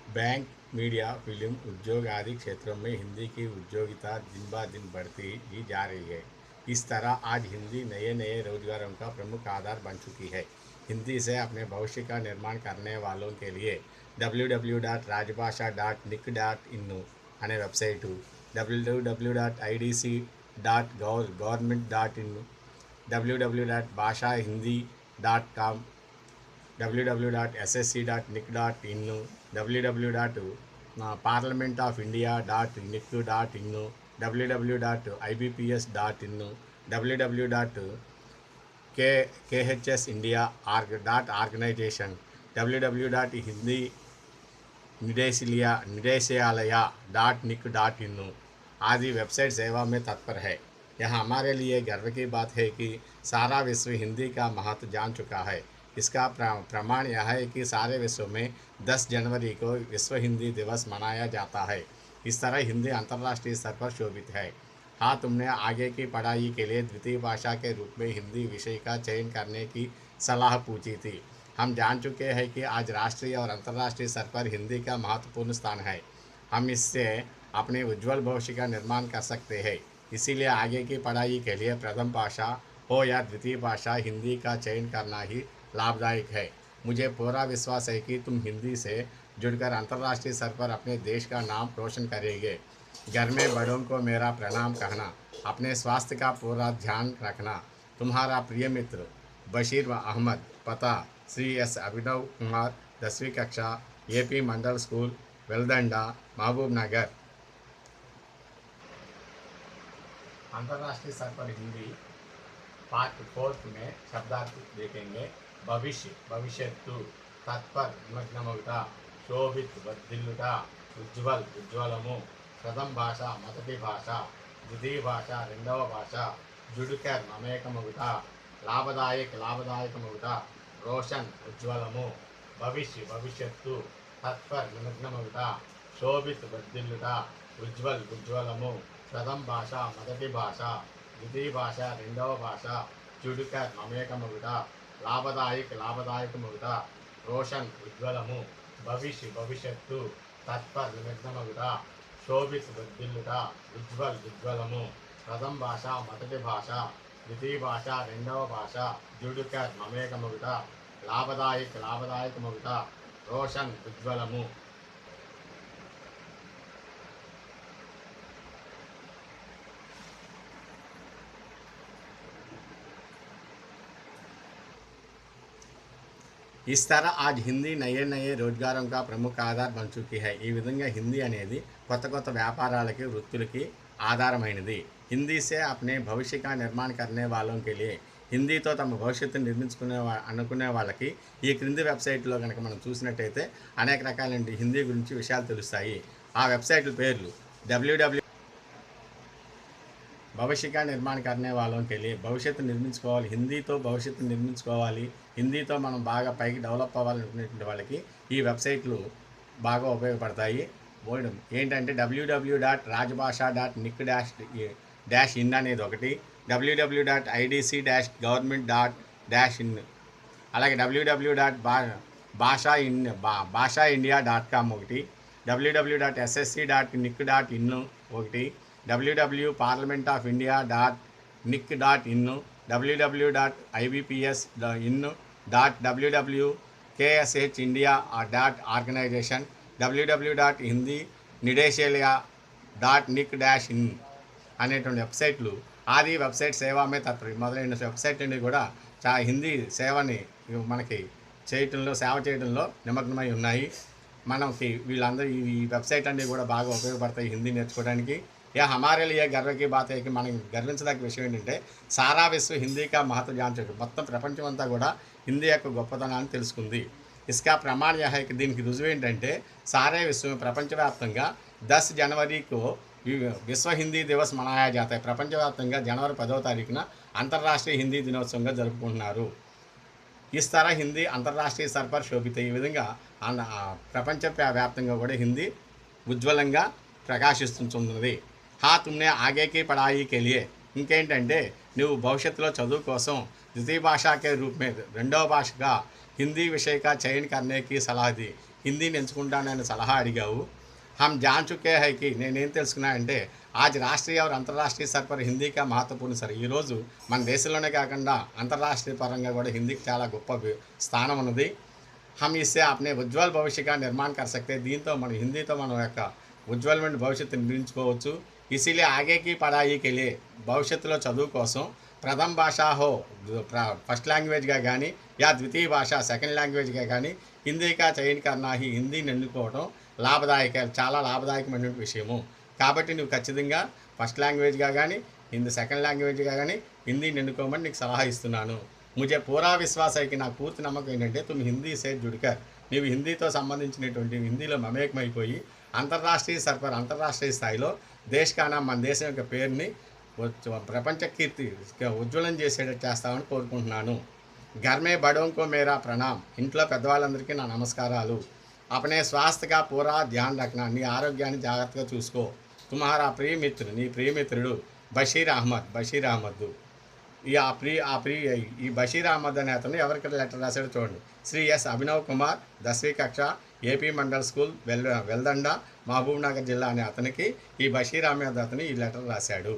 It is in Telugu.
बैंक, मीडिया, फिल्म, उद्योग आदि क्षेत्रों में हिंदी की उपयोगिता दिन ब दिन बढ़ती ही जा रही है। इस तरह आज हिंदी नए नए रोजगारों का प्रमुख आधार बन चुकी है। हिंदी से अपने भविष्य का निर्माण करने वालों के लिए www.rajbhasha.nic.in అనే website, www.idc.gov.in, www.bhashahindy.com, www.ssc.nic.in, www.parliamentofindia.nic.in, www.ibps.in, www.khsindia.organization, www.hindi निदेशालय.nic.in आदि वेबसाइट सेवा में तत्पर है। यह हमारे लिए गर्व की बात है कि सारा विश्व हिंदी का महत्व जान चुका है। इसका प्रमाण यह है कि सारे विश्व में 10 जनवरी को विश्व हिंदी दिवस मनाया जाता है। इस तरह हिंदी अंतर्राष्ट्रीय स्तर पर शोभित है। हाँ, तुमने आगे की पढ़ाई के लिए द्वितीय भाषा के रूप में हिंदी विषय का चयन करने की सलाह पूछी थी। हम जान चुके हैं कि आज राष्ट्रीय और अंतर्राष्ट्रीय स्तर पर हिंदी का महत्वपूर्ण स्थान है। हम इससे अपने उज्जवल भविष्य का निर्माण कर सकते हैं। इसीलिए आगे की पढ़ाई के लिए प्रथम भाषा हो या द्वितीय भाषा, हिंदी का चयन करना ही लाभदायक है। मुझे पूरा विश्वास है कि तुम हिंदी से जुड़कर अंतर्राष्ट्रीय स्तर पर अपने देश का नाम रोशन करेंगे। घर में बड़ों को मेरा प्रणाम कहना। अपने स्वास्थ्य का पूरा ध्यान रखना। तुम्हारा प्रिय मित्र बशीर अहमद। पता श्री एस अभिनव कुमार, 10वीं कक्षा, एपी मंडल स्कूल, वेलदंडा, महबूब नगर। अंतर्राष्ट्रीय स्तर पर हिंदी पार्ट 4 में शब्दार्थ देखेंगे। भविष्य, भविष्यత్తు, తత్పర్, నిమగ్నమగుట, శోభిత్, వర్ధిల్లుట, ఉజ్వల్, ఉజ్వలము, ప్రథమ భాష, మొదటి భాష, ద్వితీయ భాష, రెండవ భాష, జుడుకర్, మమేకమగుట, లాభదాయక్, లాభదాయకమగుట, రోషన్, ఉజ్వలము, భవిష్య, భవిష్యత్తు, తత్పర్, నిమగ్నమగుట, శోభిత్, వర్ధిల్లుట, ఉజ్వల్, ఉజ్వలము, ప్రథమ భాష, మొదటి భాష, ద్వితీయ భాష, రెండవ భాష, జుడుకర్, మమేకమగుట, లాభదాయక్, లాభదాయకమగుట, రోషన్, ఉజ్వలము, భవిష్య, భవిష్యత్తు, తత్పర్, నిమగ్నమగుట, శోభిత్, వర్ధిల్లుట, ఉజ్వల్, ఉజ్వలము, ప్రథమ భాష, మొదటి భాష, ద్వితీయ భాష, రెండవ భాష, జుడుకర్, మమేకమగుట, లాభదాయక్, లాభదాయకమగుట, రోషన్, ఉజ్వలము. इस तरह आज हिंदी नए नए रोजगारों का प्रमुख आधार बन चुकी है। ఈ విధంగా హిందీ అనేది కొత్త కొత్త వ్యాపారాలకి, వృత్తులకి ఆధారమైనది। హిందీ से अपने भविष्य का निर्माण करने वालों के लिए, హిందీతో తమ భవిష్యత్తును అనుకునే వాళ్ళకి ఈ క్రింది వెబ్సైట్లో కనుక మనం చూసినట్టయితే అనేక రకాలైన హిందీ గురించి విషయాలు తెలుస్తాయి। ఆ వెబ్సైట్ల పేర్లు www भविष्य का निर्माण करने वालों के लिए, భవిష్యత్తు నిర్మించుకోవాలి, హిందీతో భవిష్యత్తు నిర్మించుకోవాలి, హిందీతో మనం బాగా పైకి డెవలప్ అవ్వాలనుకునేటువంటి వాళ్ళకి ఈ వెబ్సైట్లు బాగా ఉపయోగపడతాయి। ఏంటంటే www.rajbhasha.nic.in అనేది ఒకటి, www.idc-government.in, అలాగే www.bhashaindia.com ఒకటి, www.ssc.nic.in ఒకటి, www.parliamentofindia.nic.in, www.ibps.in, www.khsindia.organization, www.hindi-nideశాలయ.nic.in అనేటువంటి వెబ్సైట్లు ఆది వెబ్సైట్ సేవ మే తత్పర మొదలైన వెబ్సైట్ అన్ని కూడా హిందీ సేవని మనకి సేవ చేయడంలో నిమగ్నమై ఉన్నాయి। మనకి వీళ్ళందరూ ఈ వెబ్సైట్ అన్నీ కూడా బాగా ఉపయోగపడతాయి హిందీ నేర్చుకోవడానికి। यह हमारे लिए गर्व की बात है कि మనం గర్వించదగ్గ విషయం ఏంటంటే సారా విశ్వ హిందీ కా మహత్వ జాన్ చुके, మొత్తం ప్రపంచం అంతా కూడా హిందీ యొక్క గొప్పతనాన్ని తెలుసుకుంది। इसका प्रमाण यह है कि దీనికి రుజువు ఏంటంటే सारे विश्व में ప్రపంచవ్యాప్తంగా 10 जनवरी को విశ్వ హిందీ దివస్ మనాయా జాతా है। ప్రపంచవ్యాప్తంగా జనవరి 10వ తారీఖున అంతర్రాష్ట్రీయ హిందీ దినోత్సవంగా జరుపుకుంటున్నారు। इस तरह हिंदी अंतर्राष्ट्रीय स्तर पर शोभित है। ఈ విధంగా ప్రపంచ వ్యాప్తంగా కూడా హిందీ ఉజ్వలంగా ప్రకాశిస్తున్నది। हाँ, तुमने आगे की पढ़ाई के लिए ఇంకేంటంటే నువ్వు భవిష్యత్తులో చదువు కోసం ద్వితీయ భాష के रूप में రెండవ భాషగా హిందీ విషయ का चयन करने की सलाह दी। హిందీని ఎంచుకుంటానని సలహా అడిగావు. हम जान चुके हैं कि నేనేం తెలుసుకున్నా అంటే ఆజ్ రాష్ట్రీయ और अंतर्राष्ट्रीय स्तर पर हिंदी का महत्वपूर्ण सर ఈరోజు మన దేశంలోనే కాకుండా అంతర్రాష్ట్రీయ పరంగా కూడా హిందీకి చాలా గొప్ప స్థానం ఉన్నది. हम इससे अपने उज्ज्वल भविष्य का निर्माण कर सकते हैं. దీంతో మన హిందీతో మన యొక్క ఉజ్వలమైన భవిష్యత్తుని నిర్మించుకోవచ్చు. ఇసిలే ఆగే కి పడాయి కే లియే భవిష్యత్తులో చదువు కోసం ప్రథమ భాష హో ఫస్ట్ లాంగ్వేజ్గా కానీ యా ద్వితీయ భాష సెకండ్ లాంగ్వేజ్గా కానీ హిందీ కా చయన్ కర్నా హీ హిందీని ఎన్నుకోవడం చాలా లాభదాయకమైన విషయము. కాబట్టి నువ్వు ఖచ్చితంగా ఫస్ట్ లాంగ్వేజ్గా కానీ సెకండ్ లాంగ్వేజ్గా కానీ హిందీని ఎన్నుకోమని నీకు సలహా ఇస్తున్నాను. ముజే పూరా విశ్వాస है कि నాకు పూర్తి నమ్మకం ఏంటంటే తుమ్ హిందీ సే జుడ్కర్ నీవు హిందీతో సంబంధించినటువంటి హిందీలో మమేకమైపోయి అంతర్రాష్ట్రీయ స్థాయిలో దేశకానా మన దేశం యొక్క పేరుని ప్రపంచ కీర్తి ఉజ్వలం చేసేటట్టు చేస్తామని కోరుకుంటున్నాను. ఘర్మే బడోంకో మేరా ప్రణాం ఇంట్లో పెద్దవాళ్ళందరికీ నా నమస్కారాలు. अपने स्वास्थ्य का पूरा ध्यान रखना నీ ఆరోగ్యాన్ని జాగ్రత్తగా చూసుకో. తుమ్హారా ప్రియమిత్రుడు నీ ప్రియమిత్రుడు బషీర్ అహ్మద్ ఈ బషీర్ అహ్మద్ అనే అతను ఎవరికి లెటర్ రాశాడో చూడండి. శ్రీ ఎస్ అభినవ్ కుమార్ 10వ కక్ష ఏపీ మండల్ స్కూల్ వెల్దండ మహబూబ్ నగర్ జిల్లా అనే అతనికి ఈ బషీర్ అహ్మద్ అతను ఈ లెటర్ రాశాడు.